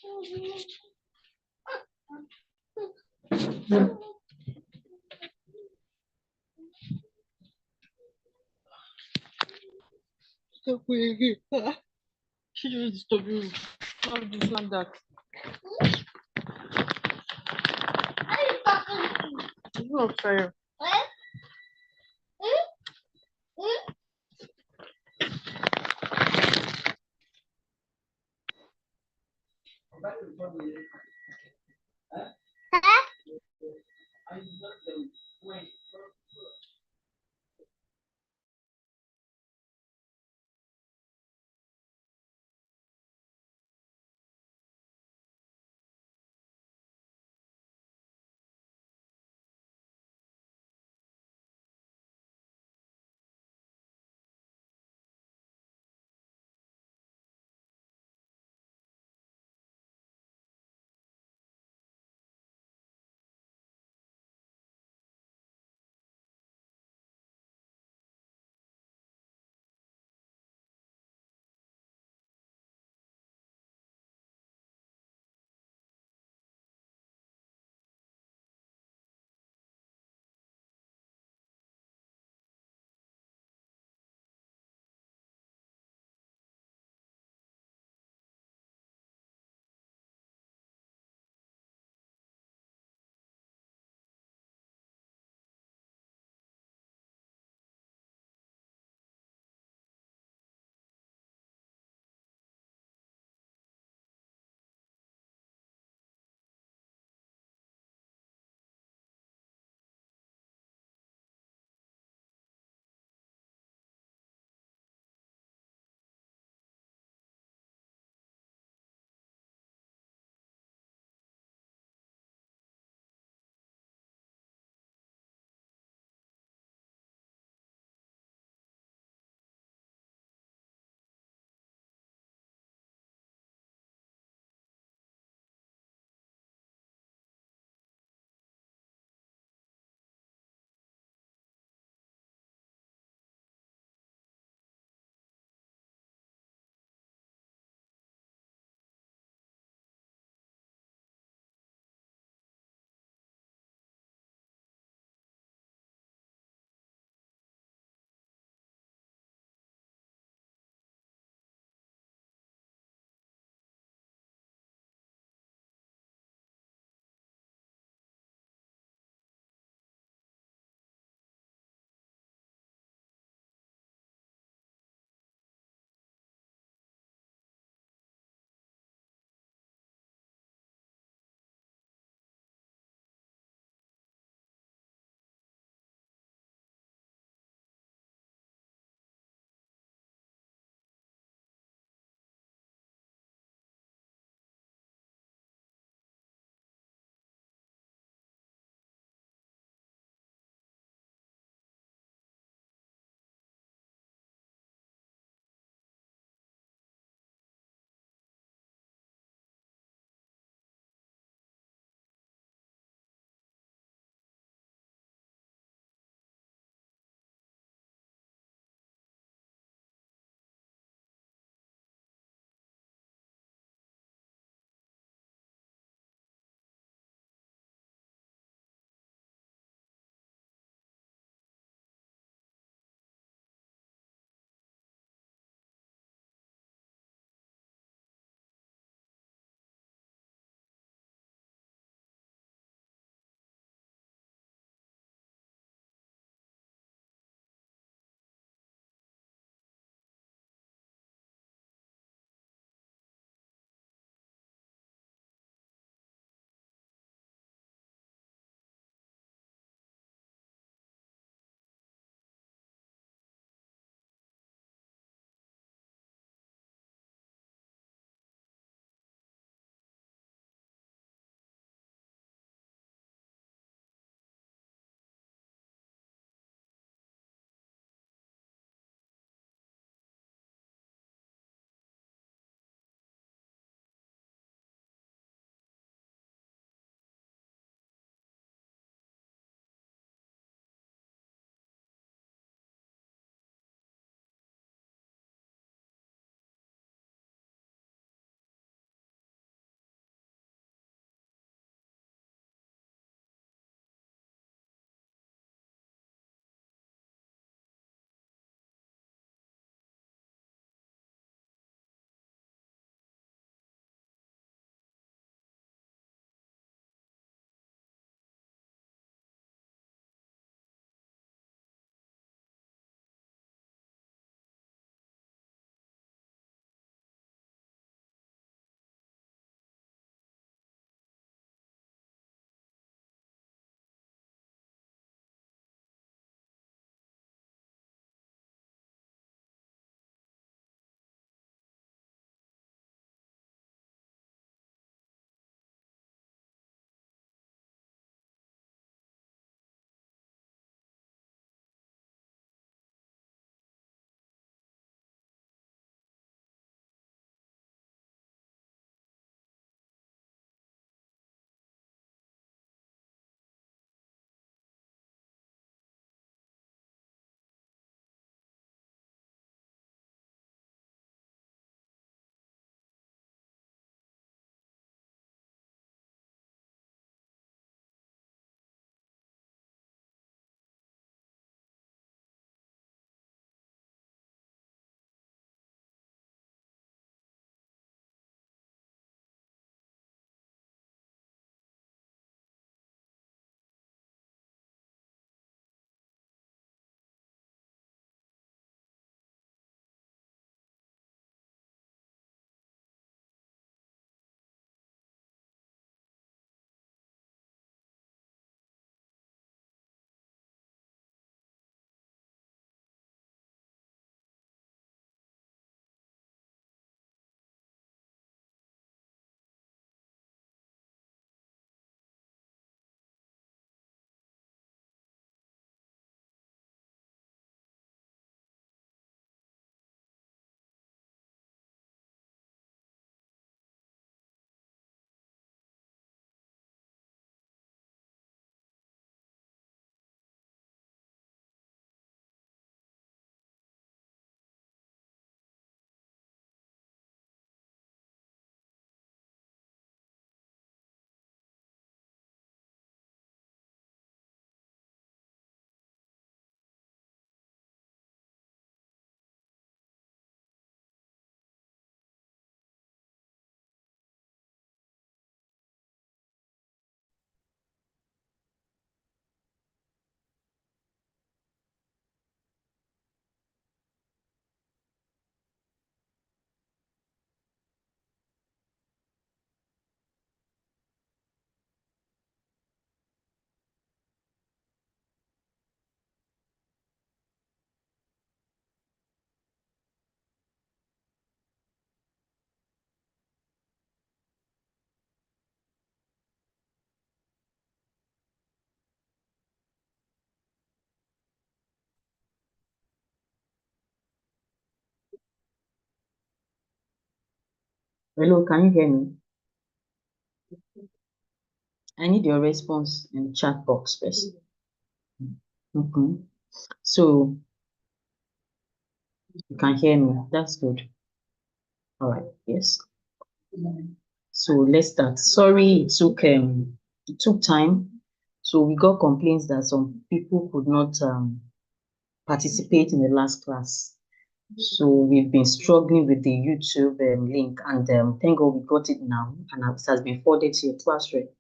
Stop it. She just disturb you. Not this, not that. It's not fair. Hello, can you hear me? I need your response in the chat box first. Okay. So you can hear me. That's good. All right. Yes. So let's start. Sorry, it took time. So we got complaints that some people could not participate in the last class. So we've been struggling with the YouTube link, and thank God we got it now, and it has been forwarded to your class rep.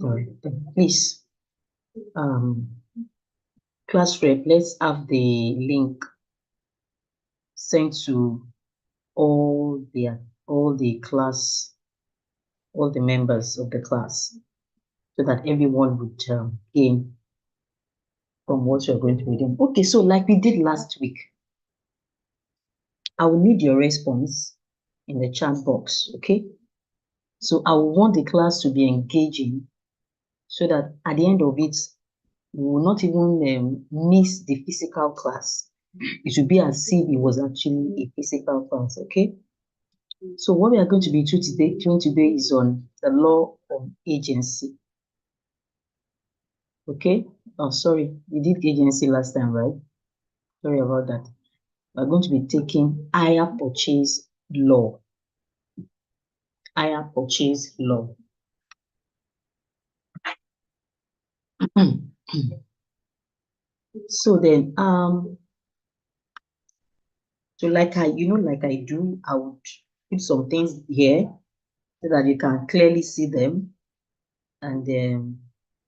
All right. Please, um, class rep, let's have the link sent to all the class, all the members of the class, so that everyone would gain from what you're going to be doing. Okay, so like we did last week, I will need your response in the chat box, okay? So I will want the class to be engaging so that at the end of it, we will not even miss the physical class. It should be as if it was actually a physical class, okay? So what we are going to be doing today is on the law of agency, okay? Oh, sorry, we did agency last time, right? Sorry about that. We're going to be taking hire purchase law. Hire purchase law. So then, so like like I do, I would put some things here so that you can clearly see them. And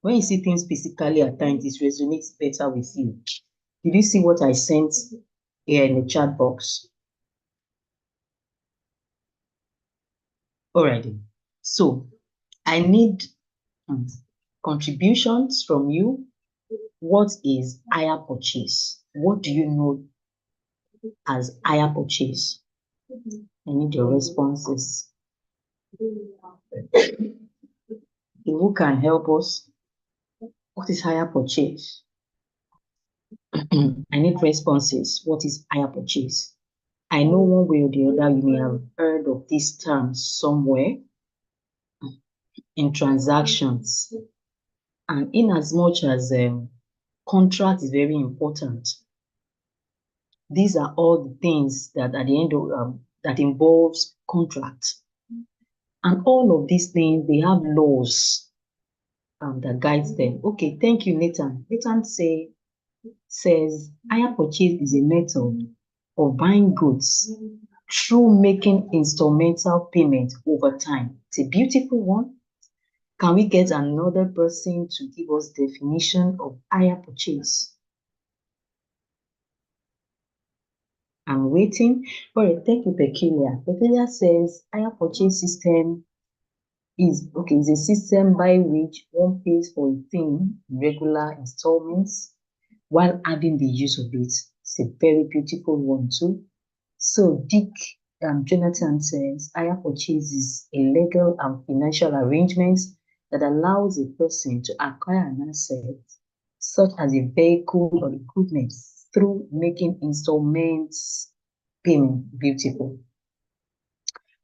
when you see things physically at times, it resonates better with you. Did you see what I sent here in the chat box? All right. So I need contributions from you. What is hire purchase? What do you know as hire purchase? I need your responses. Who can help us? What is hire purchase? I need responses. What is hire purchase? I know one way or the other you may have heard of this term somewhere in transactions. And in as much as contract is very important, these are all the things that at the end of that involves contract. And all of these things, they have laws that guides them. Okay, thank you, Nathan. Nathan says hire purchase is a method of buying goods through making instrumental payment over time. It's a beautiful one. Can we get another person to give us definition of hire purchase? I'm waiting. All right, thank you, Peculiar. Peculiar says hire purchase system is a system by which one pays for a thing in regular installments while having the use of it. It's a very beautiful one too. So Dick Jonathan says hire purchase is a legal and financial arrangement that allows a person to acquire an asset such as a vehicle or equipment through making installments payment. Beautiful.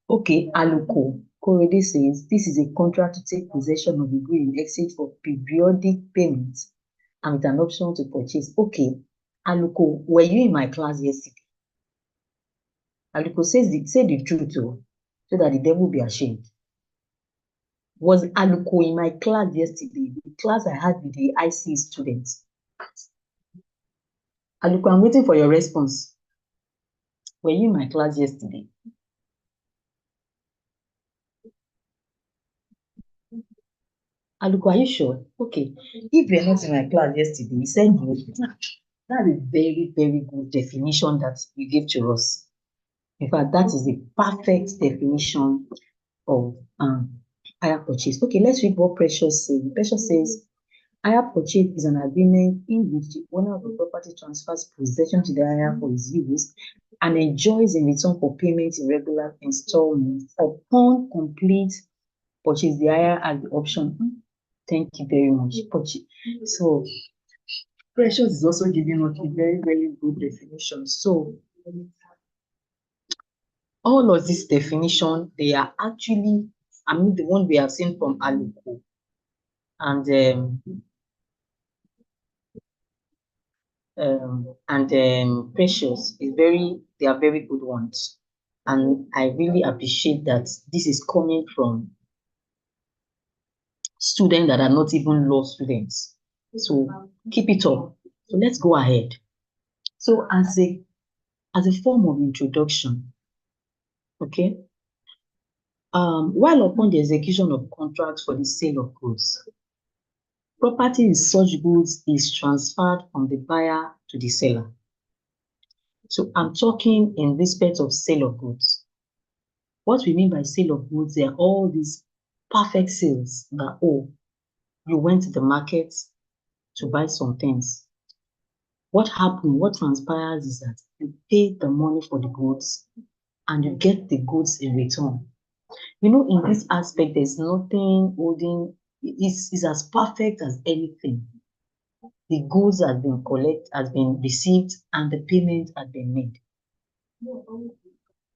Okay, Aluko. Korede says this is a contract to take possession of a good in exchange for periodic payments and with an option to purchase. Okay, Aluko, were you in my class yesterday? Aluko say the truth, oh, so that the devil be ashamed. Was Aluko in my class yesterday? The class I had with the IC students. Aluko, I'm waiting for your response. Were you in my class yesterday? Aluko, are you sure? Okay. If you're not in my class yesterday, you said you. That's a very, very good definition that you gave to us. In fact, that is the perfect definition of hire purchase. Okay, let's read what Precious says. Precious says, hire purchase is an agreement in which the owner of the property transfers possession to the hire for his use and enjoys in return for payment in regular installments. Upon complete purchase, the hire has the option. Thank you very much. Purchase. So Precious is also giving us a very, very good definition. So all of this definition, they are actually, I mean, the one we have seen from Aluko and Precious is very, they are very good ones. And I really appreciate that this is coming from students that are not even law students. So keep it up. So let's go ahead. So as a form of introduction, okay, while upon the execution of contracts for the sale of goods, property in such goods is transferred from the buyer to the seller. So I'm talking in respect of sale of goods. What we mean by sale of goods, they are all these perfect sales that, oh, you went to the market to buy some things. What happened, what transpires is that you pay the money for the goods and you get the goods in return. You know, in this aspect, there's nothing holding, it's as perfect as anything. The goods has been received, and the payment has been made.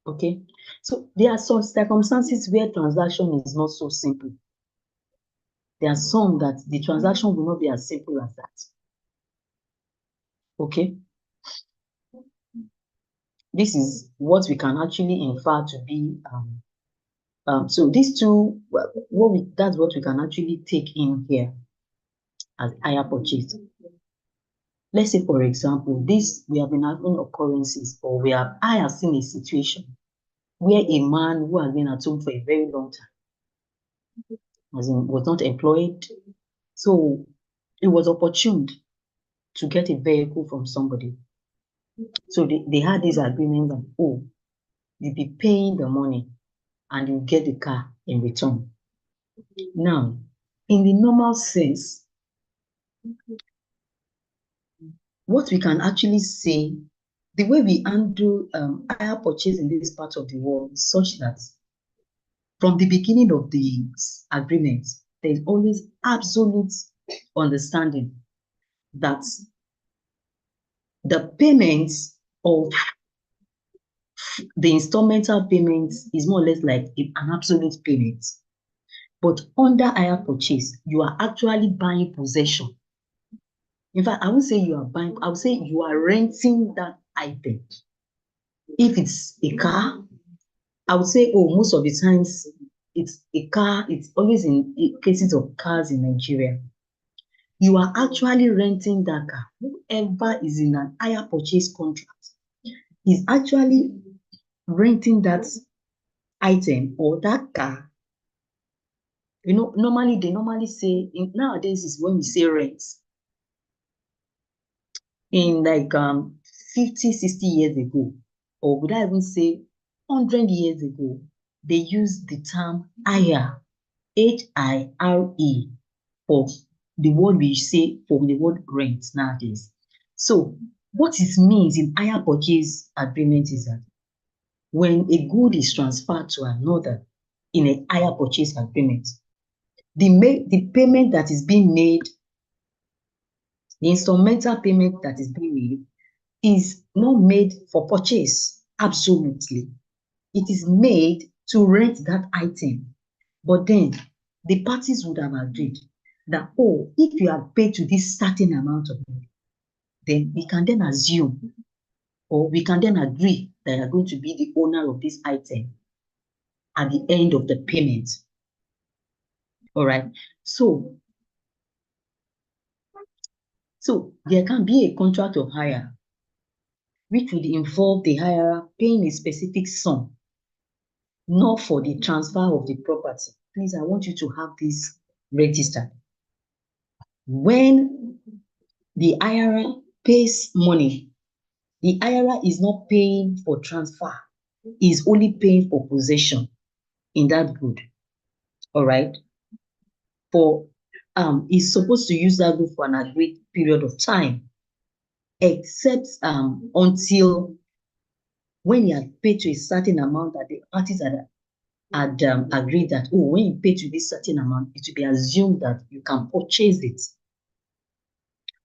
Okay, so there are some circumstances where transaction is not so simple. There are some that the transaction will not be as simple as that. Okay, this is what we can actually infer to be. So these two, that's what we can actually take in here as hire purchase. Let's say, for example, this we have been having occurrences, or I have seen a situation where a man who has been at home for a very long time, as in was not employed, so it was opportune to get a vehicle from somebody. So they had this agreement that, oh, you'll be paying the money and you get the car in return. Now, in the normal sense, what we can actually say, the way we handle hire purchase in this part of the world is such that from the beginning of the agreement, there's always absolute understanding that the payments of the installmental payments is more or less like an absolute payment. But under hire purchase, you are actually buying possession. In fact, I won't say you are buying, I would say you are renting that item. If it's a car, I would say, oh, most of the times it's a car, it's always in cases of cars in Nigeria. You are actually renting that car. Whoever is in an hire purchase contract is actually renting that item or that car. You know, they normally say, nowadays is when we say rent. In like 50, 60 years ago, or would I even say 100 years ago, they used the term hire, Hire, for the word we say for the word rent nowadays. So what it means in hire purchase agreement is that when a good is transferred to another in a hire purchase agreement, the payment that is being made, the instrumental payment that is being made is not made for purchase, absolutely. It is made to rent that item. But then the parties would have agreed that, oh, if you have paid to this certain amount of money, then we can then assume, or we can then agree that you are going to be the owner of this item at the end of the payment. All right. So there can be a contract of hire which would involve the hirer paying a specific sum, not for the transfer of the property. Please, I want you to have this registered. When the hirer pays money, the hirer is not paying for transfer, is only paying for possession in that good. All right. For is supposed to use that good for an agreed period of time, except until when he had paid to a certain amount that the parties had agreed that, oh, when you pay to this certain amount, it will be assumed that you can purchase it.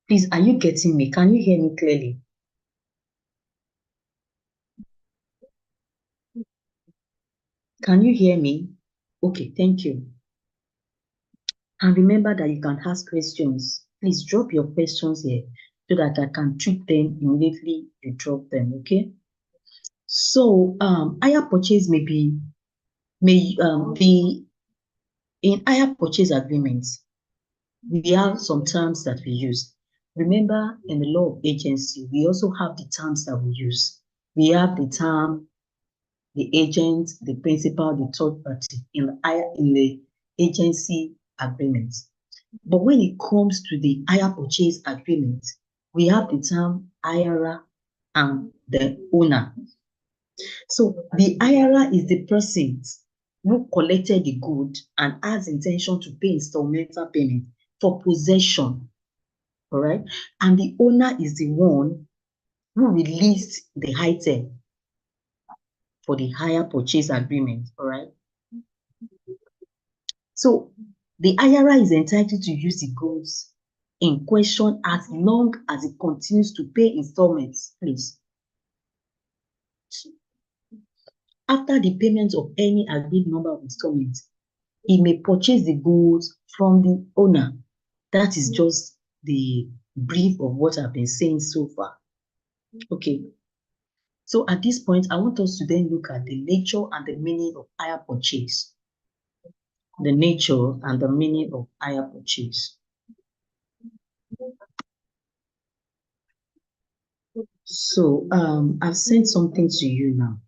Please, are you getting me? Can you hear me clearly? Can you hear me? Okay, thank you. And remember that you can ask questions. Please drop your questions here so that I can treat them immediately you drop them, okay? So, hire purchase may be in hire purchase agreements, we have some terms that we use. Remember, in the law of agency, we also have the terms that we use. We have the term, the agent, the principal, the third party in the agency agreement. But when it comes to the hire purchase agreement, we have the term hirer and the owner. So the hirer is the person who collected the good and has intention to pay installmental payment for possession. All right. And the owner is the one who released the item for the hire purchase agreement. All right. So the hirer is entitled to use the goods in question as long as it continues to pay installments, please. After the payment of any agreed number of installments, he may purchase the goods from the owner. That is just the brief of what I've been saying so far. Okay. So at this point, I want us to then look at the nature and the meaning of hire purchase. The nature and the meaning of hire purchase. So I've sent something to you now.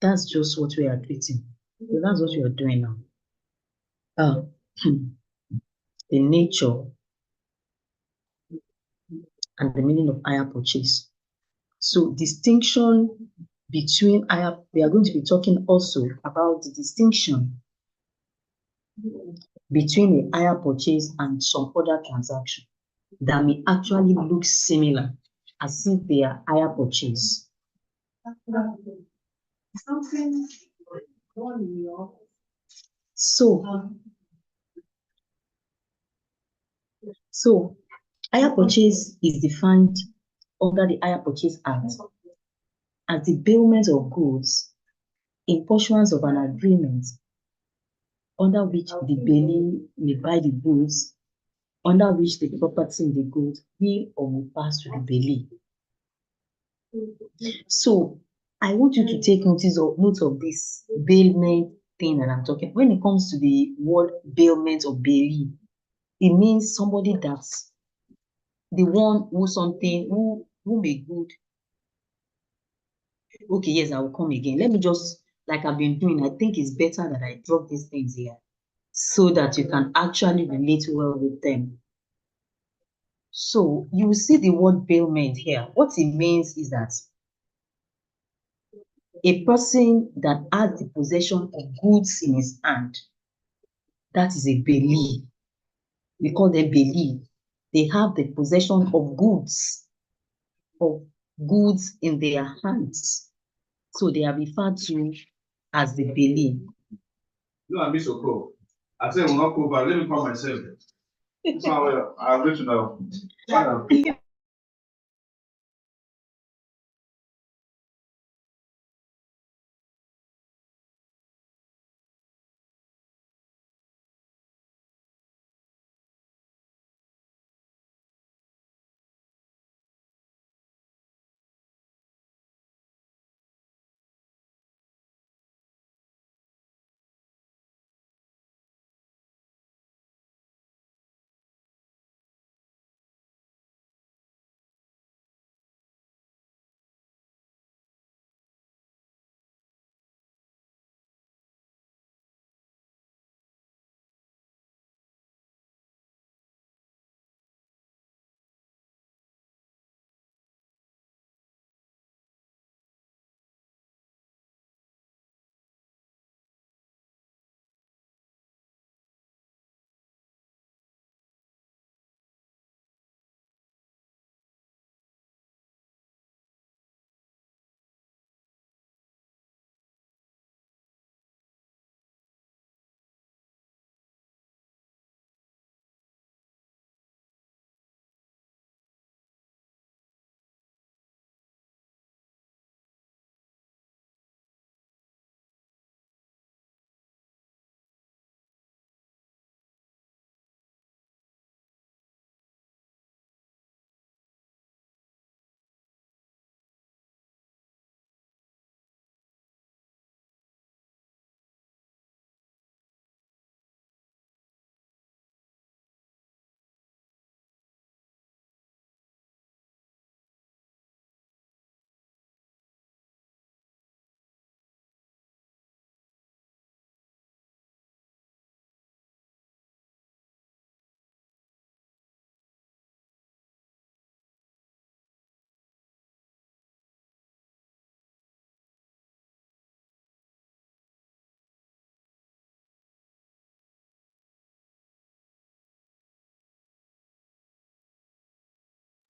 That's just what we are treating. So that's what we are doing now. The nature and the meaning of hire purchase. So distinction between hire, we are going to be talking also about the distinction between a hire purchase and some other transaction that may actually look similar as if they are hire purchase. So hire purchase is defined under the Hire Purchase Act as the bailment of goods in pursuance of an agreement under which the bailee may buy the goods, under which the property in the goods will or will pass to the bailee. So I want you to take note of this bailment thing that I'm talking. When it comes to the word bailment or bailee, it means somebody that's the one who made good. Okay, yes, I will come again. Let me just, like I've been doing, I think it's better that I drop these things here so that you can actually relate well with them. So you will see the word bailment here. What it means is that a person that has the possession of goods in his hand, that is a bailee. We call them bailee. They have the possession of goods in their hands. So they are referred to as the bailee. No, I miss your call. I said we'll not call, but let me call myself. So I'll let you know.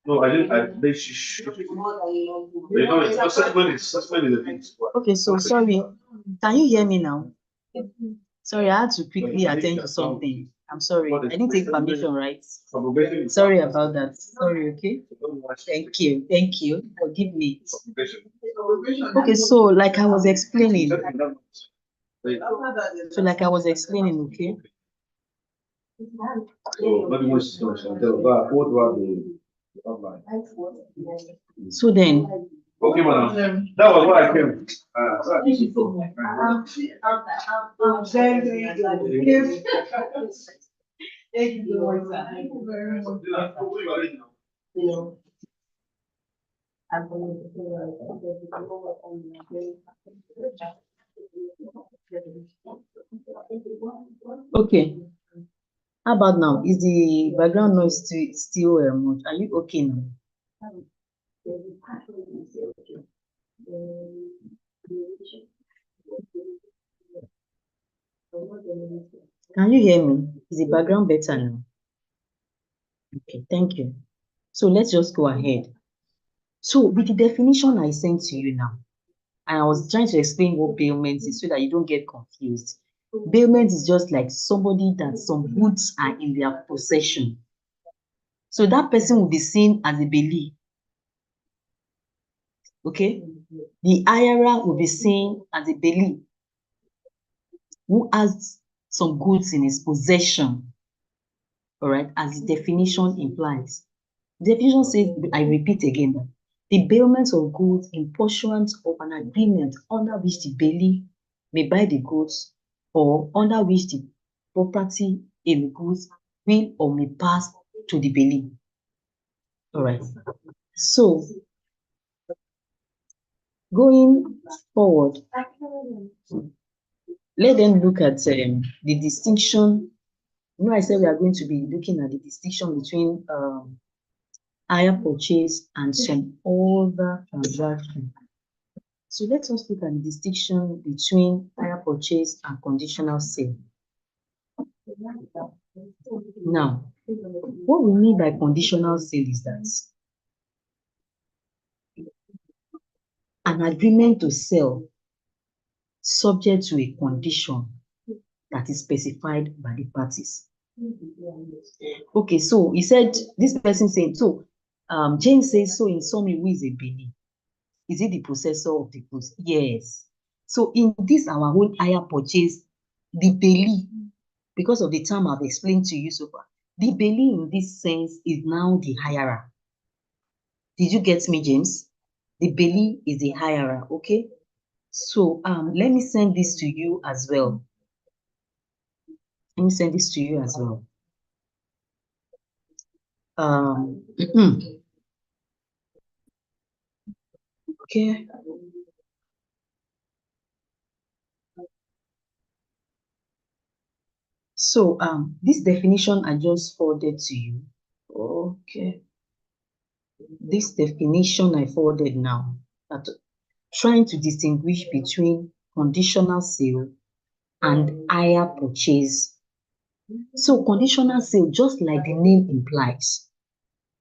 No, I didn't. They know it. Assessment is a thing. Okay, so sorry. Can you hear me now? Sorry, I had to quickly attend to something. I'm sorry. I didn't take permission, right? Sorry about that. Sorry, okay? Thank you. Thank you. Forgive me. Okay, so like I was explaining. So like I was explaining, okay? So maybe more situation. What about the outline? So then, Okay, madam. That was what I came. okay. How about now? Is the background noise still much? Are you okay now? Can you hear me? Is the background better now? Okay, thank you. So let's just go ahead. So with the definition I sent to you now, and I was trying to explain what bailment is so that you don't get confused. Bailment is just like somebody that some goods are in their possession. So that person will be seen as a bailee. Okay? The IRA will be seen as a bailee who has some goods in his possession. All right, as the definition implies. The definition says, I repeat again, that the bailment of goods in pursuant of an agreement under which the bailee may buy the goods or under which the property in the goods will or may pass to the bailee. All right. So going forward, let them look at the distinction. You know, I said we are going to be looking at the distinction between hire purchase and some other transactions. So let us look at the distinction between hire purchase and conditional sale. Now, what we mean by conditional sale is that an agreement to sell subject to a condition that is specified by the parties. Okay, so he said, this person said, so James says, so in summary, who is a bailee? Is it the possessor of the goods? Yes. So in this, our own hire purchase, the bailee, because of the term I've explained to you so far, the bailee in this sense is now the hirer. Did you get me, James? The bailee is the hirer, okay? So let me send this to you as well. Let me send this to you as well. Okay. So this definition I just forwarded to you. Okay. This definition I forwarded now, that trying to distinguish between conditional sale and hire purchase. So conditional sale, just like the name implies,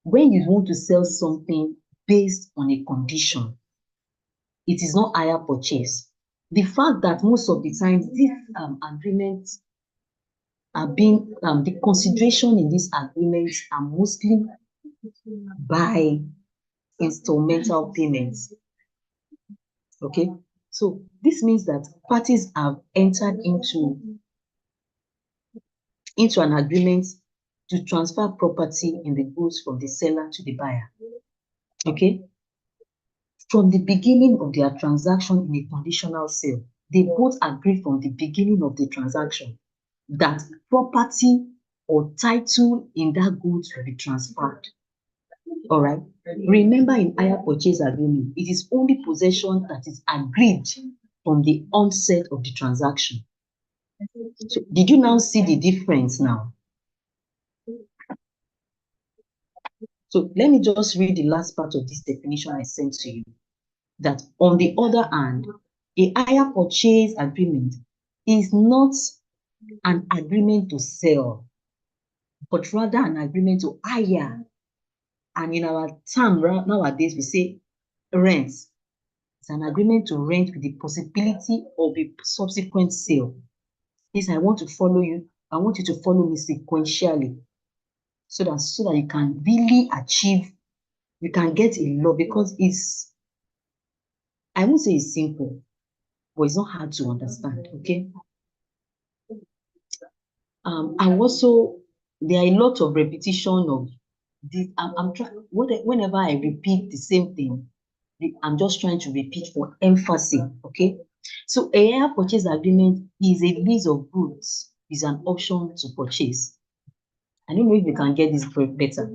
when you want to sell something based on a condition, it is not hire purchase. The fact that most of the times these agreements are being, the consideration in these agreements are mostly by installmental payments. Okay, so this means that parties have entered into an agreement to transfer property in the goods from the seller to the buyer. Okay, from the beginning of their transaction in a conditional sale, they both agree from the beginning of the transaction that property or title in that goods will be transferred. All right. Remember, in hire purchase agreement, it is only possession that is agreed from the onset of the transaction. So did you now see the difference now? So let me just read the last part of this definition I sent to you. That on the other hand, a hire purchase agreement is not an agreement to sell, but rather an agreement to hire And in our term nowadays, we say rent. It's an agreement to rent with the possibility of a subsequent sale. Yes, I want to follow you. I want you to follow me sequentially so that you can really achieve, you can get a lot, because it's, I won't say it's simple, but it's not hard to understand, okay? And also, there are a lot of repetition of this. I'm trying, whenever I repeat the same thing, I'm just trying to repeat for emphasis, okay? So a hire purchase agreement is a lease of goods, is an option to purchase. I don't know if you can get this better.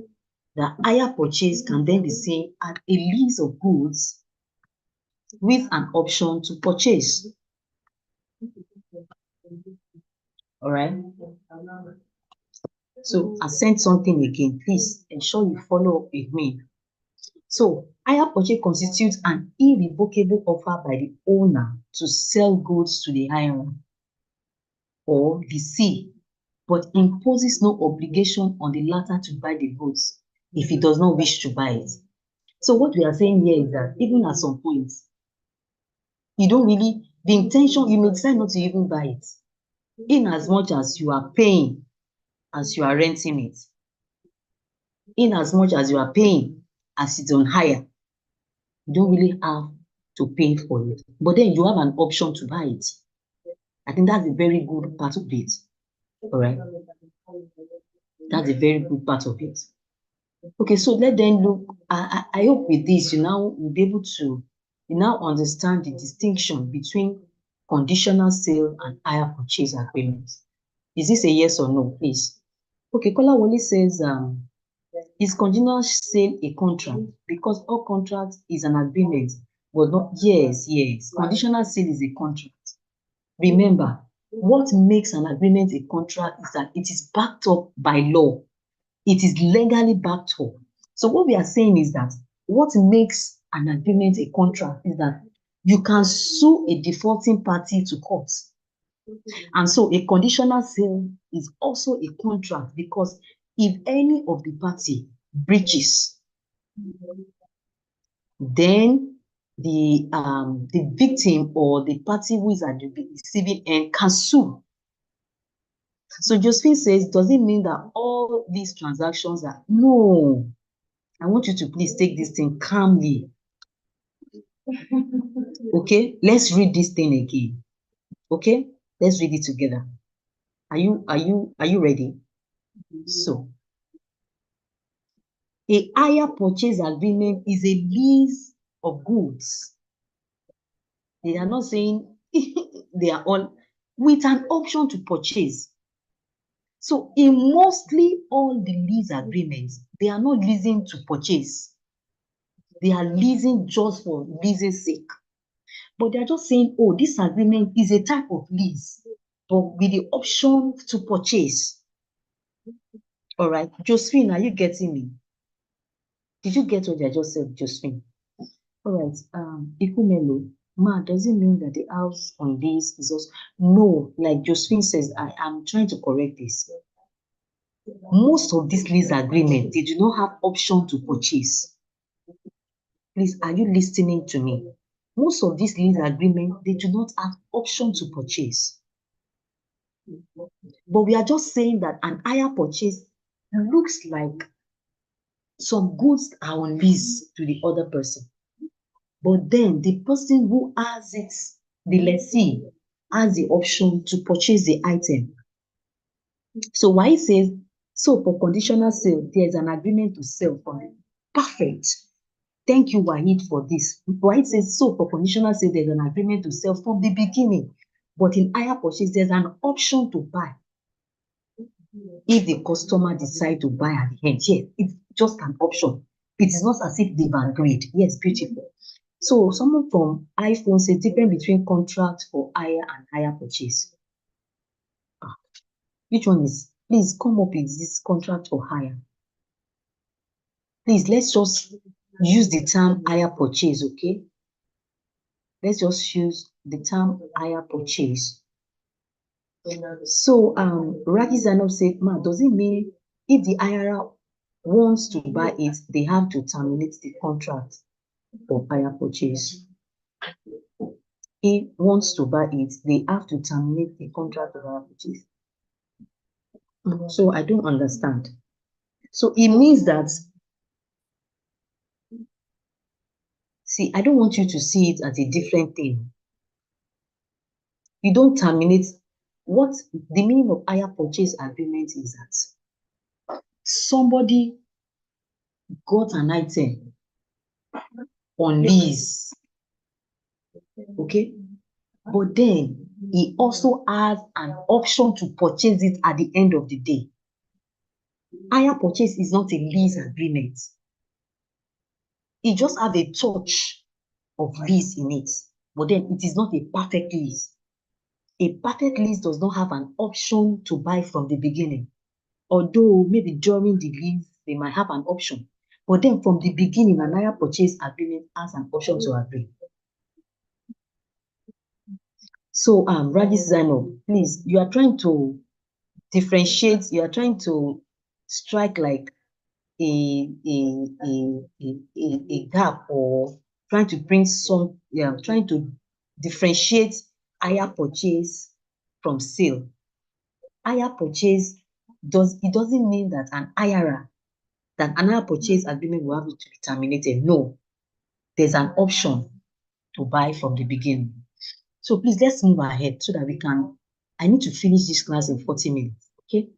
The hire purchase can then be seen as a lease of goods with an option to purchase. All right. So I sent something again. Please ensure you follow up with me. So hire purchase constitutes an irrevocable offer by the owner to sell goods to the hirer or lessee, but imposes no obligation on the latter to buy the goods if he does not wish to buy it. So what we are saying here is that even at some point, you don't really, the intention, you may decide not to even buy it, in as much as you are paying as you are renting it, in as much as you are paying as it's on hire, you don't really have to pay for it. But then you have an option to buy it. I think that's a very good part of it. All right. That's a very good part of it. Okay, so let them look. I hope with this you now will be able to understand the distinction between conditional sale and hire purchase agreements. Is this a yes or no, please? Okay, Kolawole says, is conditional sale a contract? Because all contracts is an agreement, but not, yes, yes. Conditional sale is a contract. Remember, what makes an agreement a contract is that it is backed up by law. It is legally backed up. So what we are saying is that what makes an agreement a contract is that you can sue a defaulting party to court. And so a conditional sale is also a contract because if any of the party breaches, then the victim or the party who is at the receiving end can sue. So Josephine says, does it mean that all these transactions are? No. I want you to please take this thing calmly. Okay, let's read this thing again. Okay, let's read it together. Are you ready? So, a hire purchase agreement is a lease of goods. They are not saying they are all with an option to purchase. So, in mostly all the lease agreements, they are not leasing to purchase. They are leasing just for leasing sake. But they're just saying, oh, this agreement is a type of lease, but with the option to purchase. All right. Josephine, are you getting me? Did you get what I just said, Josephine? All right. Ikumelo, ma, does it mean that the house on this is also no? Like Josephine says, I am trying to correct this. Most of these lease agreements, they do not have option to purchase. Please, are you listening to me? Most of these lease agreements, they do not have option to purchase. But we are just saying that an hire purchase looks like some goods are on lease to the other person. But then the person who has it, the lessee, has the option to purchase the item. So why it says, so for conditional sale, there's an agreement to sell from it. Perfect. Thank you, Wahid, for this. Why it says, so for conditional sale, there's an agreement to sell from the beginning. But in hire purchase, there's an option to buy. If the customer decide to buy at the end, yes, it's just an option. It is not as if they've agreed. Yes, beautiful. So someone from iPhone says difference between contract for hire and hire purchase. Which one is? Please come up with this contract or hire. Please, let's just use the term hire purchase, okay? Let's just use the term hire purchase. So Ragi Zainab said, ma, does it mean if the hirer wants to buy it, they have to terminate the contract of hire purchase. He wants to buy it, they have to terminate the contract of hire purchase. So I don't understand. So it means that, see, I don't want you to see it as a different thing. You don't terminate. What the meaning of hire purchase agreement is that somebody got an item on lease, okay? But then he also has an option to purchase it at the end of the day. Hire purchase is not a lease agreement. It just has a touch of lease in it, but then it is not a perfect lease. A perfect lease does not have an option to buy from the beginning. Although maybe during the lease, they might have an option. But then from the beginning, an hire purchase agreement has an option to agree. So, Rajis Zainab, please, you are trying to differentiate, you are trying to strike like a gap, or trying to bring some, trying to differentiate hire purchase from sale. Hire purchase doesn't mean that that an hire purchase agreement will have to be terminated. No, there's an option to buy from the beginning. So please, let's move ahead so that I need to finish this class in 40 minutes, okay?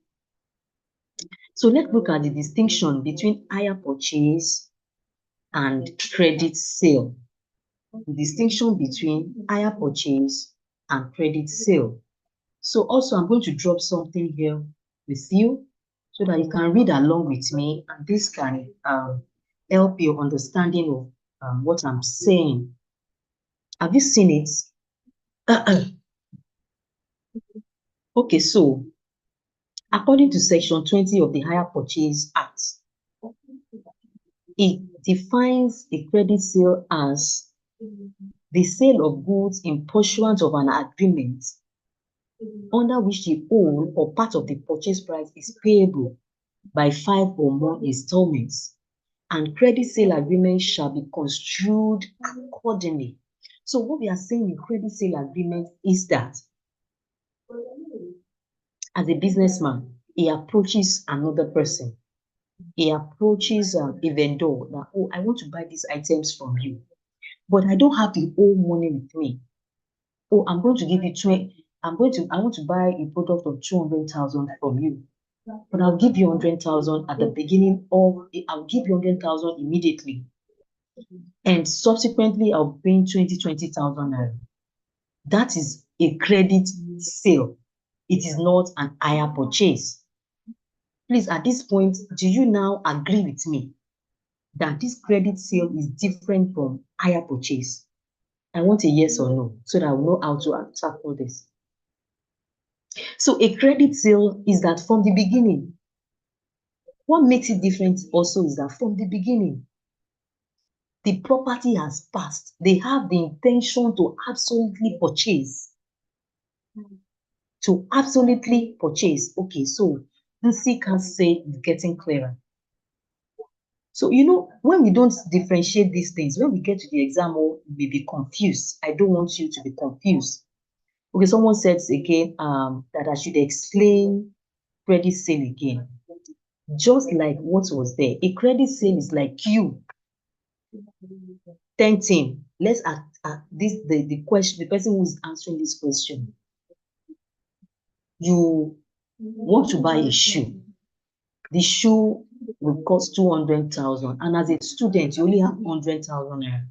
So let's look at the distinction between hire purchase and credit sale. The distinction between hire purchase and credit sale. So also, I'm going to drop something here with you so that you can read along with me, and this can help your understanding of what I'm saying. Have you seen it? Okay, so according to Section 20 of the Hire Purchase Act, it defines a credit sale as the sale of goods in pursuant of an agreement under which the whole or part of the purchase price is payable by 5 or more installments, and credit sale agreement shall be construed accordingly. So what we are saying in credit sale agreement is that as a businessman, he approaches another person. He approaches a vendor that, oh, I want to buy these items from you, but I don't have the whole money with me. Oh, I'm going to give you 20, I want to buy a product of 200,000 from you, but I'll give you 100,000 at the beginning of, I'll give you 100,000 immediately. And subsequently, I'll bring 20,000 naira. That is a credit sale. It is not an hire purchase. Please, at this point, do you now agree with me that this credit sale is different from hire purchase? I want a yes or no, so that I will know how to tackle this. So a credit sale is that from the beginning. What makes it different also is that from the beginning, the property has passed. They have the intention to absolutely purchase. To absolutely purchase. Okay, so Lucy can say it's getting clearer. So, you know, when we don't differentiate these things, when we get to the exam, we may be confused. I don't want you to be confused. Okay, someone says again that I should explain credit sale again. Just like what was there. A credit sale is like you tempting. Let's this the question, the person who's answering this question. You want to buy a shoe. The shoe will cost 200,000, and as a student, you only have 100,000 naira.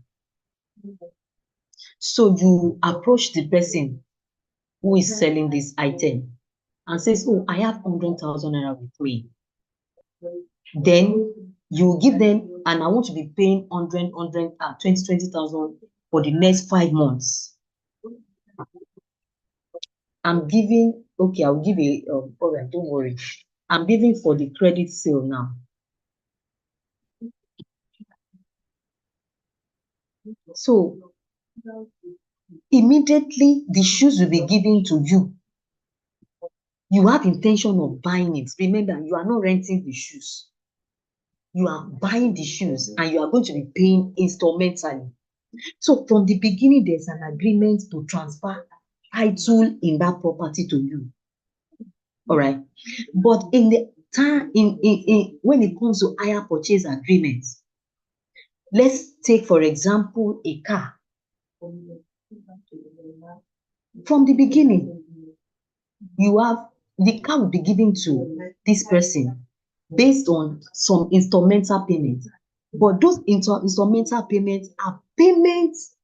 So you approach the person who is selling this item and says, oh, I have 100,000 naira with me. Then you give them, and I want to be paying 20,000 for the next 5 months. I'm giving, okay, I'll give all right, don't worry. I'm giving for the credit sale now. So immediately the shoes will be given to you. You have intention of buying it. Remember, you are not renting the shoes. you are buying the shoes and you are going to be paying instrumentally. So from the beginning, there's an agreement to transfer title in that property to you. All right. But in the time, when it comes to hire purchase agreements, let's take, for example, a car. From the beginning, the car will be given to this person based on some instrumental payments. But those instrumental payments are payments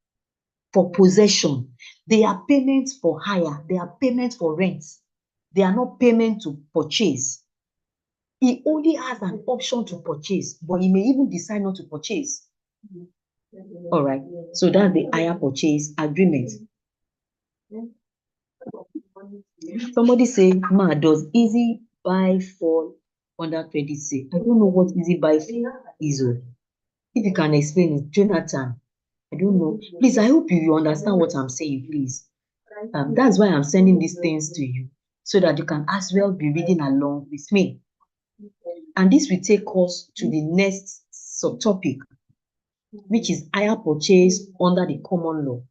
for possession. They are payments for hire. They are payments for rent. They are not payment to purchase. He only has an option to purchase, but he may even decide not to purchase. All right. So that's the hire purchase agreement. Somebody say, Ma, does easy buy fall under credit sale? I don't know what easy buy is. If you can explain it, Jonathan. I don't know. Please, I hope you understand what I'm saying, please. That's why I'm sending these things to you, so that you can as well be reading along with me. And this will take us to the next subtopic, which is hire purchase under the common law.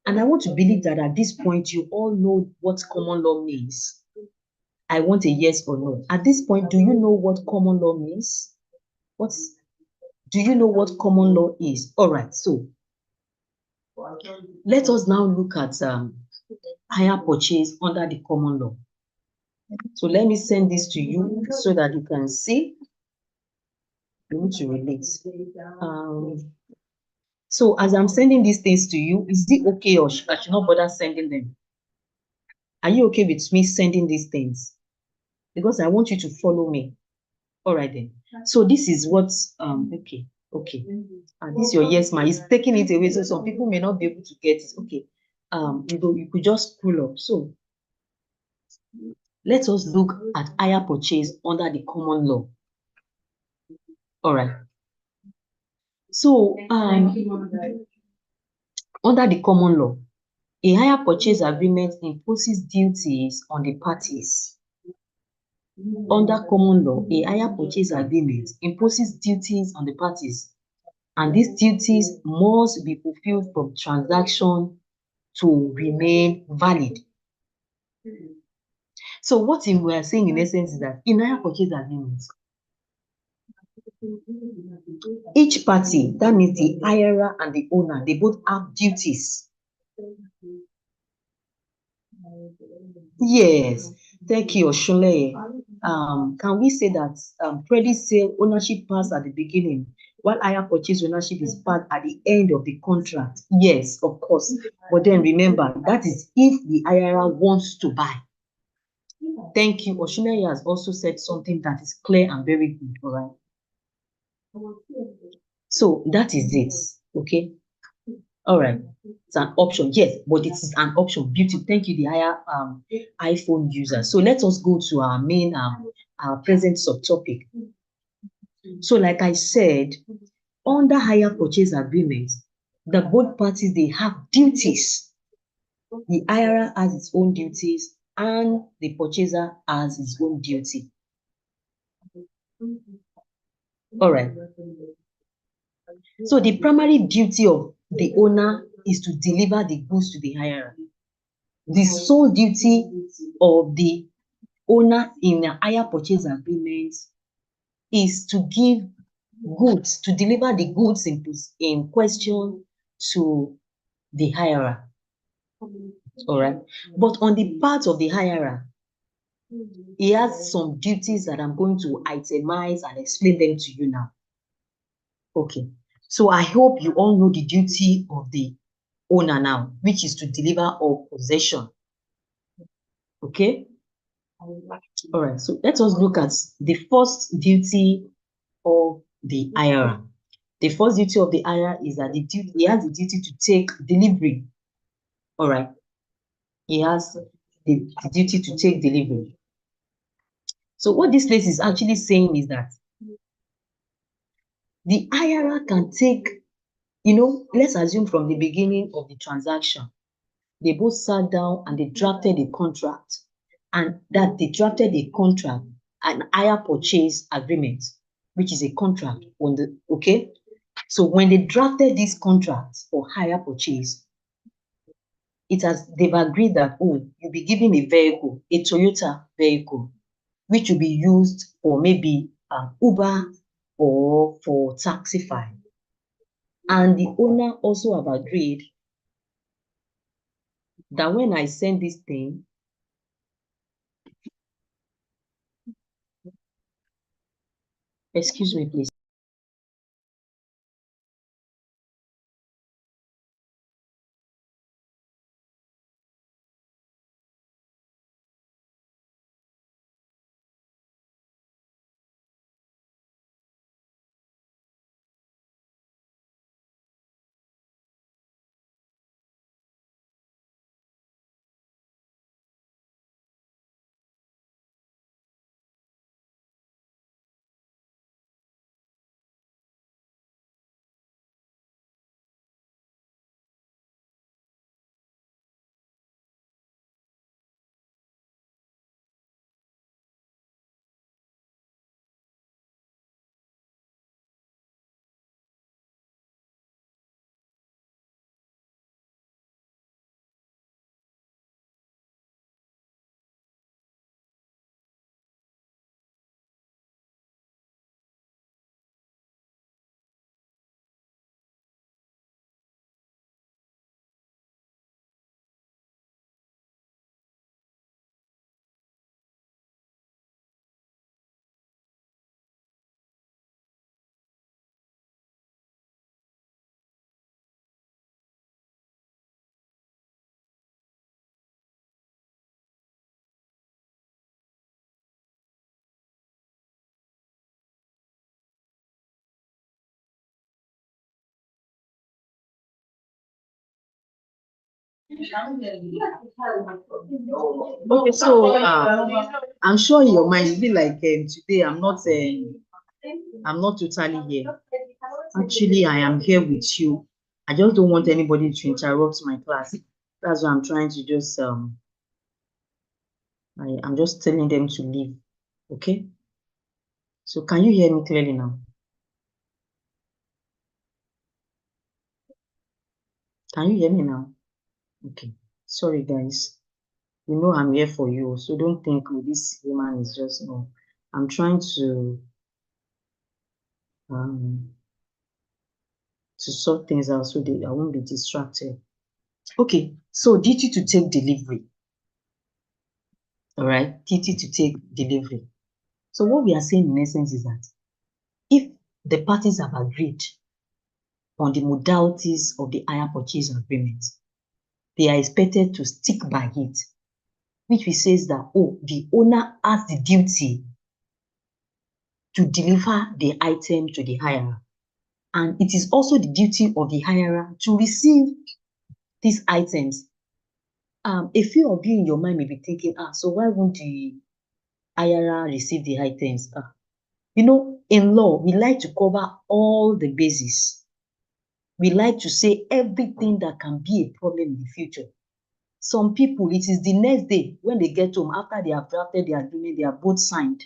And I want to believe that at this point, you all know what common law means. I want a yes or no. At this point, do you know what common law means? Do you know what common law is? All right, so let us now look at hire purchase under the common law. So let me send this to you so that you can see. You need to relate. So as I'm sending these things to you, is it okay, or I should not bother sending them? Are you okay with me sending these things? Because I want you to follow me. All right then. So this is what, okay. And this your yes, ma. It's taking it away, so some people may not be able to get it. Okay. You could just scroll up. So let us look at hire purchase under the common law. All right. So under the common law, a hire purchase agreement imposes duties on the parties. Under common law, a hire purchase agreement imposes duties on the parties, and these duties must be fulfilled from transaction to remain valid. So what we are saying in essence is that in hire purchase agreements, each party, that means the hirer and the owner, they both have duties. Yes, thank you, Oshunleye. Can we say that credit sale ownership passed at the beginning, while hire purchase ownership is passed at the end of the contract? Yes, of course. But then remember, that is if the hirer wants to buy. Thank you. Oshunleye has also said something that is clear and very good, all right? So that is it, okay? All right, it's an option, yes, but it is an option. Beautiful, thank you, the higher iPhone user. So let us go to our main, our present subtopic. So like I said, under hire purchase agreements, the both parties, they have duties. The hirer has its own duties and the purchaser has his own duty. All right. So the primary duty of the owner is to deliver the goods to the hirer. The sole duty of the owner in a hire purchase agreement is to give goods, to deliver the goods in question to the hirer. All right. But on the part of the hirer, he has some duties that I'm going to itemize and explain them to you now. Okay. So I hope you all know the duty of the owner now, which is to deliver all possession. Okay. All right. So let us look at the first duty of the hirer. The first duty of the hirer is that he has the duty to take delivery. All right. He has the duty to take delivery. So what this place is actually saying is that the hirer can take, let's assume from the beginning of the transaction, they both sat down and they drafted a contract, and that they drafted a contract, an hire purchase agreement. which is a contract on the, okay? So when they drafted this contract for hire purchase, they've agreed that, oh, you'll be given a vehicle, a Toyota vehicle, which will be used for maybe Uber or for Taxify. And the owner also have agreed that when I send this thing, excuse me, please. Okay, so I'm sure in your mind, be like today I'm not totally here. Actually, I am here with you. I just don't want anybody to interrupt my class. That's why I'm trying to just I'm just telling them to leave. Okay. So can you hear me clearly now? Can you hear me now? Okay. Sorry, guys. You know I'm here for you, so don't think this woman is just no. I'm trying um to sort things out so that I won't be distracted. Okay, so duty to take delivery. All right, duty to take delivery. So what we are saying in essence is that if the parties have agreed on the modalities of the hire purchase agreement, they are expected to stick by it, which we says that, oh, the owner has the duty to deliver the item to the hirer. And it is also the duty of the hirer to receive these items. A few of you in your mind may be thinking, so why won't the hirer receive the items? You know, in law, we like to cover all the bases. We like to say everything that can be a problem in the future. Some people, it is the next day when they get home, after they have drafted the agreement, they are both signed.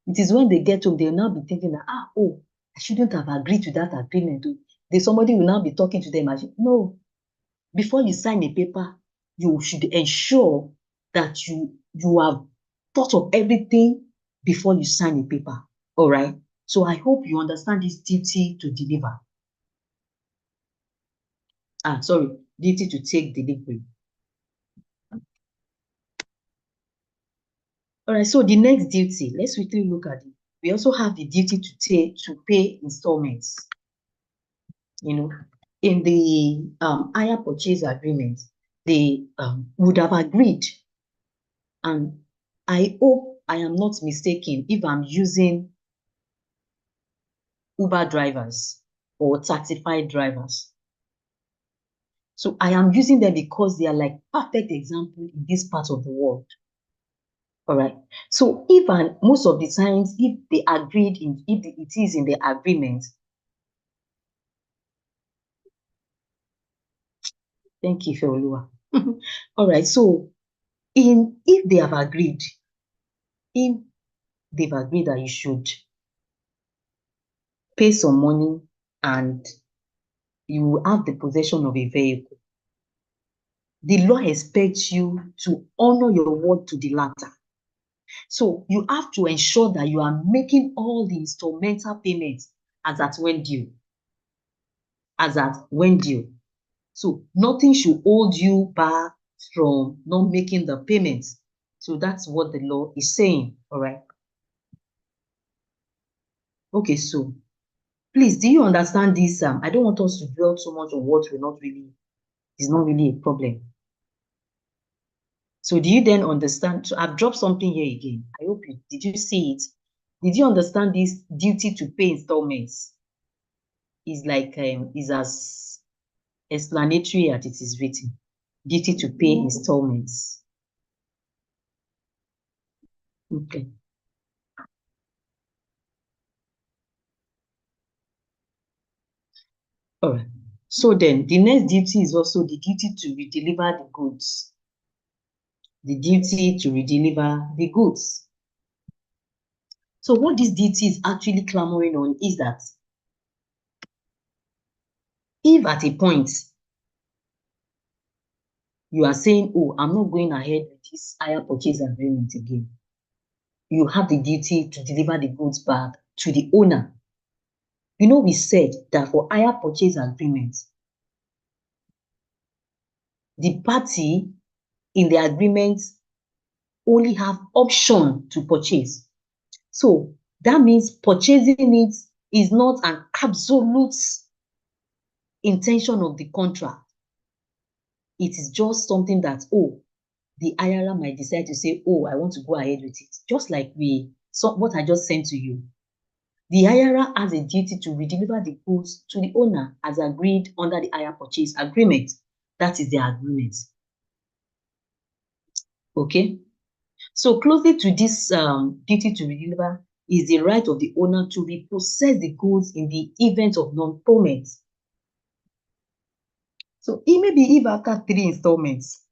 It is when they get home, they will now be thinking that, oh, I shouldn't have agreed to that agreement. Then somebody will now be talking to them. No, before you sign a paper, you should ensure that you have thought of everything before you sign a paper. All right. So I hope you understand this duty to deliver. Sorry, duty to take delivery. All right, so the next duty, let's quickly look at it. We also have the duty to pay installments. You know, in the hire purchase agreement, they would have agreed, and I hope I am not mistaken if I'm using Uber drivers or Taxify drivers. So I am using them because they are like perfect example in this part of the world. All right. So even most of the times, if they agreed if it is in the agreement, thank you, Feoluwa. All right. So if they have agreed, if they've agreed that you should pay some money and you have the possession of a vehicle. The law expects you to honor your word to the latter. So you have to ensure that you are making all the instrumental payments as at when due. As at when due. So nothing should hold you back from not making the payments. So that's what the law is saying. All right. Okay, so please, do you understand this? I don't want us to dwell so much on what is not really a problem. So do you then understand? So I've dropped something here again. I hope did you see it? Did you understand this duty to pay installments? Is like is as explanatory as it is written. Duty to pay installments. Okay. All right. So then the next duty is also the duty to redeliver the goods. The duty to redeliver the goods. So what this duty is actually clamoring on is that if at a point you are saying, oh, I'm not going ahead with this hire purchase agreement again, you have the duty to deliver the goods back to the owner. You know, we said that for hire purchase agreements, the party in the agreement only have option to purchase. So that means purchasing it is not an absolute intention of the contract. It is just something that, oh, the IRA might decide to say, oh, I want to go ahead with it. Just like what I just sent to you. The IRA has a duty to redeliver the goods to the owner as agreed under the hire purchase agreement. That is the agreement. Okay? So closely to this duty to redeliver is the right of the owner to repossess the goods in the event of non-payment. So it may be if after 3 installments,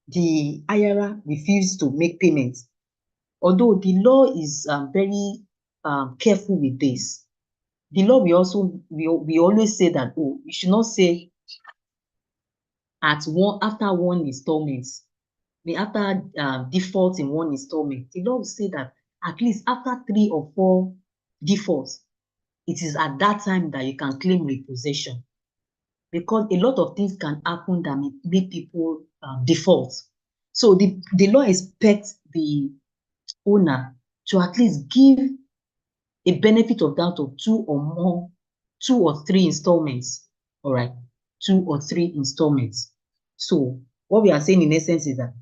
the IRA refused to make payments. Although the law is very careful with this. The law we always say that, oh, you should not say after one installment, after default in one installment. The law will say that at least after 3 or 4 defaults, it is at that time that you can claim repossession. Because a lot of things can happen that may make people default. So the law expects the owner to at least give a benefit of doubt of 2 or 3 installments. All right, 2 or 3 installments. So what we are saying in essence is that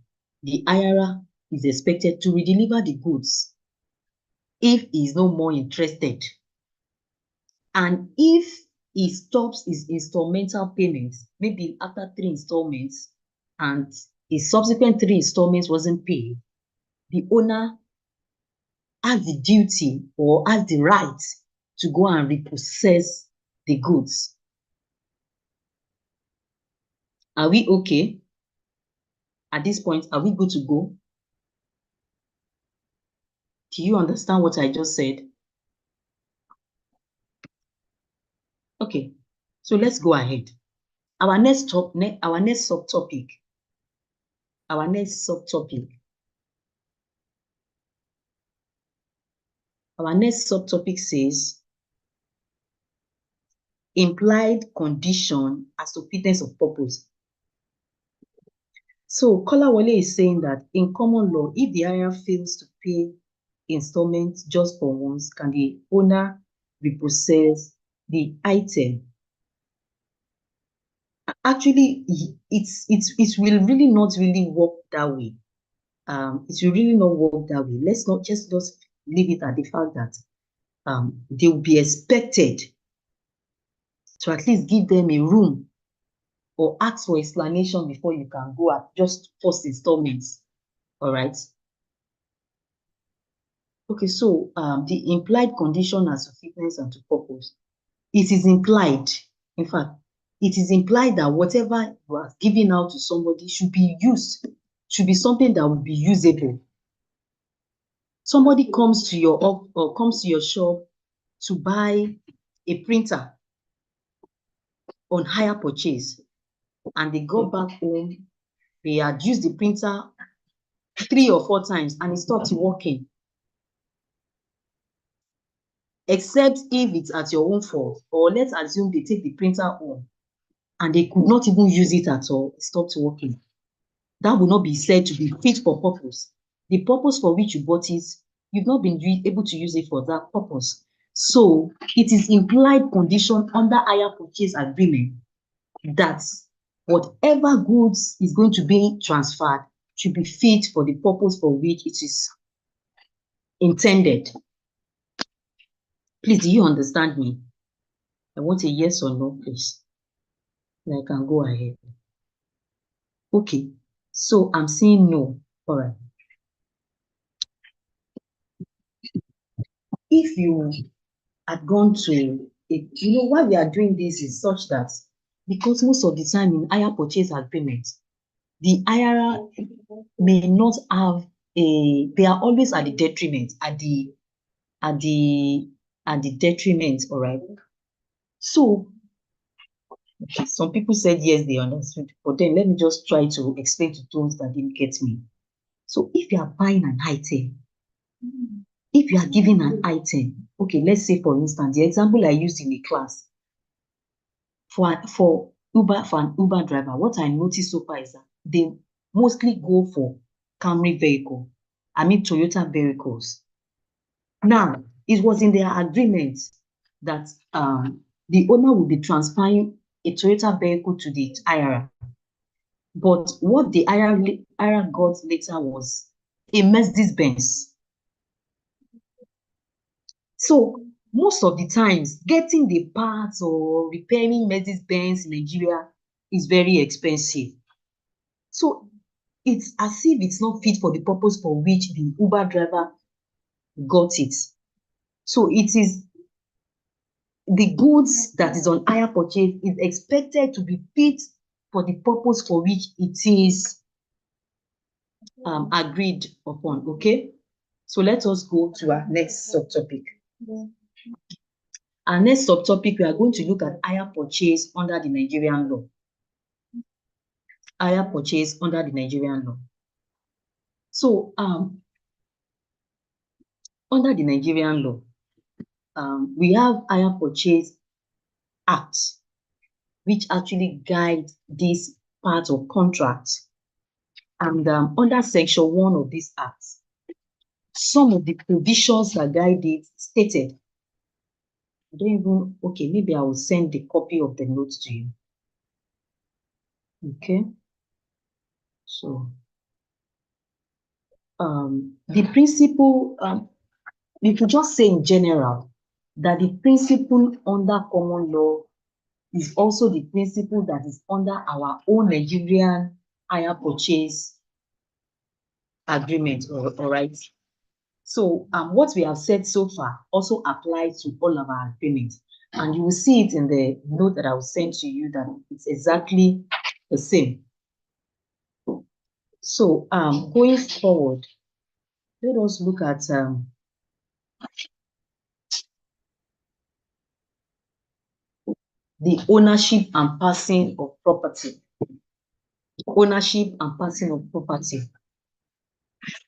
the IRA is expected to redeliver the goods if he is no more interested. And if he stops his installmental payments, maybe after 3 installments, and his subsequent 3 installments wasn't paid, the owner has the duty or has the right to go and repossess the goods. Are we okay? At this point, are we good to go? Do you understand what I just said? Okay, so let's go ahead. Our next subtopic. Our next subtopic says implied condition as to fitness of purpose. So Kolawole is saying that in common law, if the IRA fails to pay installments just for once, can the owner repossess the item? Actually, it will really not really work that way. It will really not work that way. Let's not just leave it at the fact that they will be expected to at least give them a room or ask for explanation before you can go at just first installments. All right. Okay, so the implied condition as to fitness and to purpose, it is implied. In fact, it is implied that whatever you are giving out to somebody should be used, should be something that will be usable. Somebody comes to your shop to buy a printer on hire purchase, and they go back home, they had used the printer 3 or 4 times and it stopped working. Except if it's at your own fault, or let's assume they take the printer home and they could not even use it at all, it stopped working. That will not be said to be fit for purpose. The purpose for which you bought it, you've not been able to use it for that purpose. So it is implied condition under hire purchase agreement that whatever goods is going to be transferred should be fit for the purpose for which it is intended. Please, do you understand me? I want a yes or no, please. Then I can go ahead. Okay, so I'm saying no. All right. If you had gone to it, why we are doing this is such that because most of the time in hire purchase agreement, the hirer may not have they are always at the detriment, at the detriment, all right. So some people said yes, they understood, but then let me just try to explain to those that didn't get me. So if you are buying an item, if you are giving an item, okay, let's say for instance, the example I used in the class, for an Uber driver, what I noticed so far is that they mostly go for Camry vehicle, Toyota vehicles. Now, it was in their agreement that the owner will be transferring a Toyota vehicle to the hirer. But what the hirer got later was a Mercedes Benz. So most of the times, getting the parts or repairing Mercedes Benz in Nigeria is very expensive. So it's as if it's not fit for the purpose for which the Uber driver got it. So it is the goods that is on hire purchase is expected to be fit for the purpose for which it is agreed upon. Okay, so let us go to our next subtopic. Our next subtopic, we are going to look at hire purchase under the Nigerian law. Hire purchase under the Nigerian law. So under the Nigerian law, we have hire purchase act, which actually guides this part of contract. And under section 1 of this act, some of the provisions that guide it stated. I don't even, okay, maybe I will send the copy of the notes to you. Okay. So the principle, you could just say in general that the principle under common law is also the principle that is under our own Nigerian hire purchase agreement, all right? So what we have said so far also applies to all of our agreements. And you will see it in the note that I will send to you that it's exactly the same. So going forward, let us look at the ownership and passing of property. Ownership and passing of property.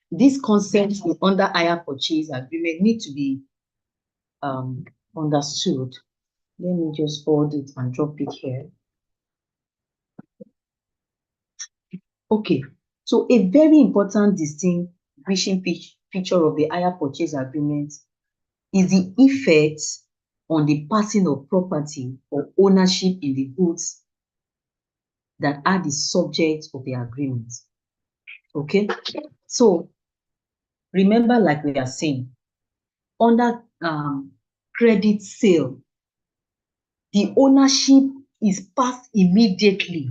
These concepts under hire purchase agreement need to be understood. Let me just fold it and drop it here. Okay, so a very important distinguishing feature of the hire purchase agreement is the effect on the passing of property or ownership in the goods that are the subject of the agreement. Okay, so remember, like we are saying, under credit sale, the ownership is passed immediately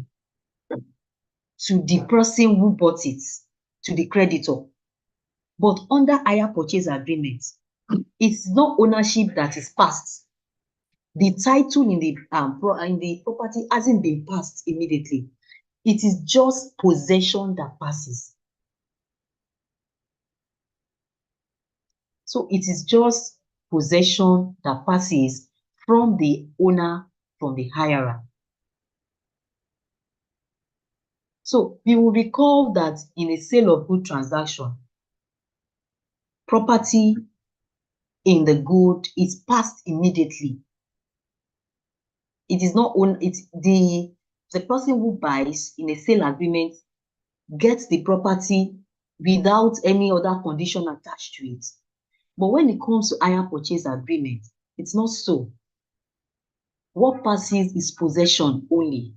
to the person who bought it, to the creditor. But under hire purchase agreement, it's not ownership that is passed. The title in the property hasn't been passed immediately. It is just possession that passes. So it is just possession that passes from the owner, from the hirer. So we will recall that in a sale of good transaction, property in the good is passed immediately. It is not own, it's the person who buys in a sale agreement gets the property without any other condition attached to it. But when it comes to hire purchase agreement, it's not so. What passes is possession only.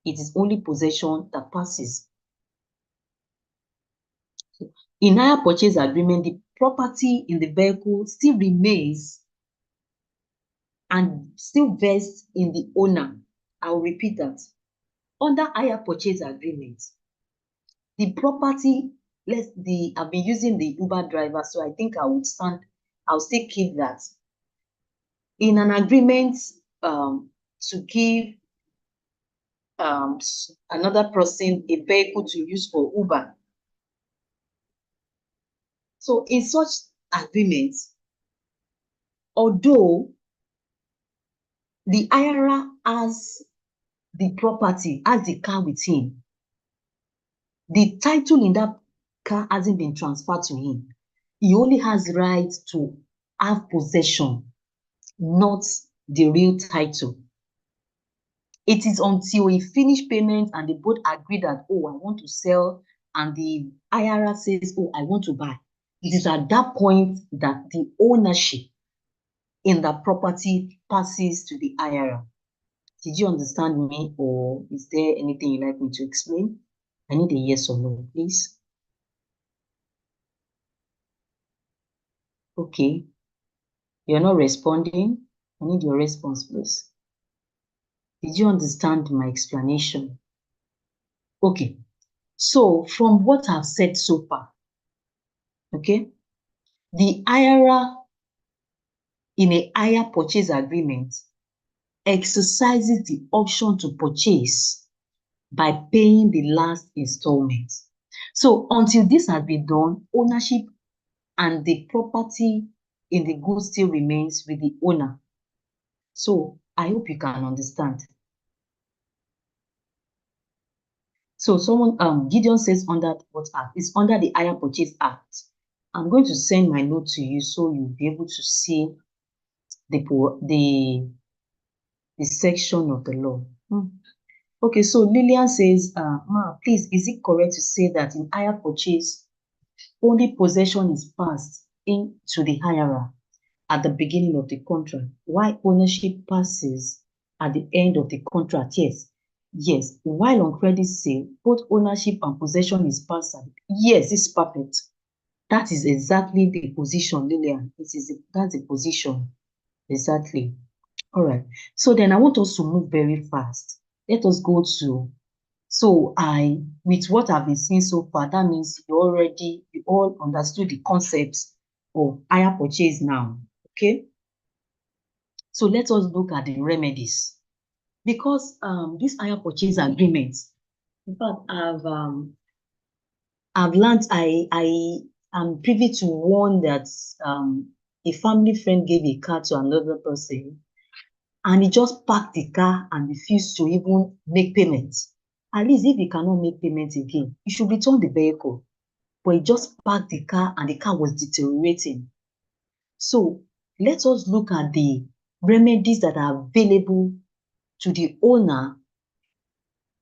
It is only possession that passes. In hire purchase agreement, the property in the vehicle still remains and still vests in the owner. I will repeat that. Under hire purchase agreement, the property, I've been using the Uber driver, so I think I'll still keep that. In an agreement to give another person a vehicle to use for Uber. So in such agreements, although the hirer has the property, has the car with him, the title in that car hasn't been transferred to him. He only has right to have possession, not the real title. It is until he finish payment and they both agree that, oh, I want to sell, and the hirer says, oh, I want to buy. It is at that point that the ownership in the property passes to the hirer. Did you understand me, or is there anything you'd like me to explain? I need a yes or no, please. Okay. You're not responding. I need your response, please. Did you understand my explanation? Okay. So from what I've said so far, okay, the hirer in a hire purchase agreement exercises the option to purchase by paying the last installment. So until this has been done, ownership and the property in the goods still remains with the owner. So I hope you can understand. So Gideon says under what act? It's under the Hire Purchase Act. I'm going to send my note to you so you'll be able to see the section of the law. Okay, so Lillian says, Ma, please, is it correct to say that in hire purchase, only possession is passed into the hirer at the beginning of the contract, while ownership passes at the end of the contract? Yes. Yes. While on credit sale, both ownership and possession is passed. Yes, it's perfect. That is exactly the position, Lillian. That's the position. Exactly. All right. So then I want us to move very fast. Let us go to, with what I've been seeing so far, that means you all understood the concepts of hire purchase now. Okay. So let us look at the remedies. Because this hire purchase agreement, in fact, I've learned, I am privy to one that a family friend gave a car to another person, and he just parked the car and refused to even make payments. At least if he cannot make payments again, he should return the vehicle. But he just parked the car and the car was deteriorating. So let us look at the remedies that are available to the owner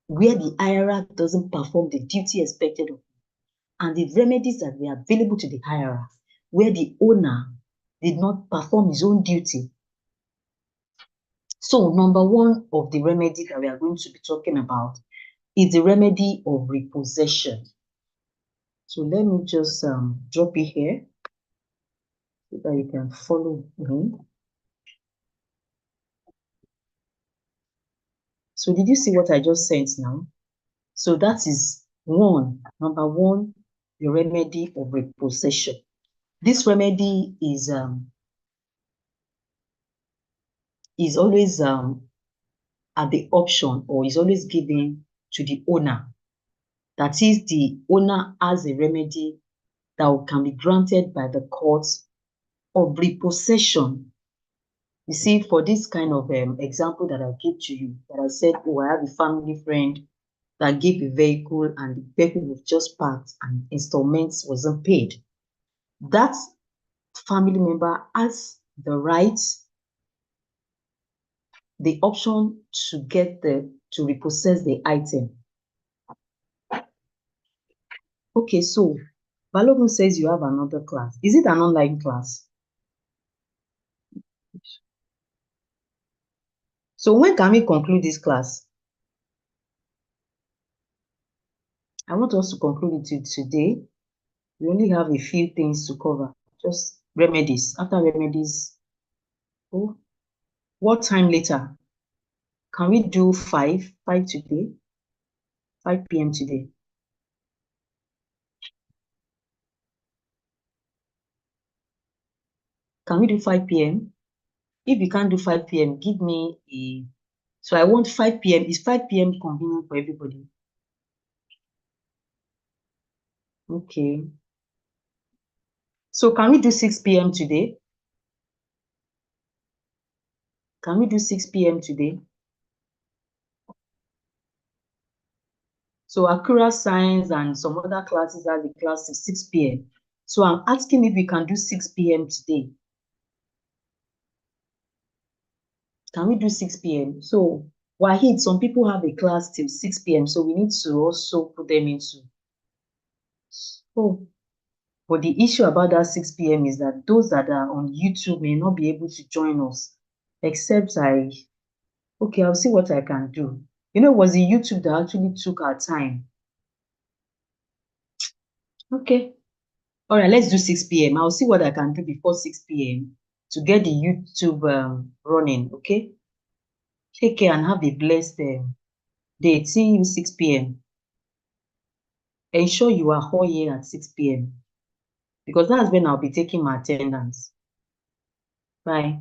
where the hirer doesn't perform the duty expected of him, and the remedies that were available to the hirer where the owner did not perform his own duty. So number one of the remedy that we are going to be talking about is the remedy of repossession. So let me just drop it here so that you can follow me. So did you see what I just sent now? So that is number one, the remedy of repossession. This remedy is always at the option, or is always given to the owner. That is, the owner has a remedy that can be granted by the courts of repossession. You see, for this kind of example that I gave to you, that I said, oh, I have a family friend that gave a vehicle and the vehicle was just parked and installments wasn't paid. That family member has the right, the option to to repossess the item. Okay, so Balogun says you have another class. Is it an online class? So when can we conclude this class? I want us to conclude it today. We only have a few things to cover. Just remedies. After remedies, oh, what time later? Can we do 5 today? 5 p.m. today. Can we do 5 p.m.? If you can't do 5 p.m., give me a. So I want 5 p.m. Is 5 p.m. convenient for everybody? Okay. So can we do 6 p.m. today? Can we do 6 p.m. today? So Accurate Science and some other classes have the class at 6 p.m. So I'm asking if we can do 6 p.m. today. Can we do 6 p.m.? So Wahid, some people have a class till 6 p.m. So we need to also put them into. Oh, but the issue about that 6 p.m. is that those that are on YouTube may not be able to join us. Except okay, I'll see what I can do. You know, it was the YouTube that actually took our time. Okay. All right, let's do 6 p.m. I'll see what I can do before 6 p.m. to get the YouTube running. Okay. Take care and have a blessed day. See you 6 p.m. Ensure you are all here at 6 p.m. because that's when I'll be taking my attendance. Bye.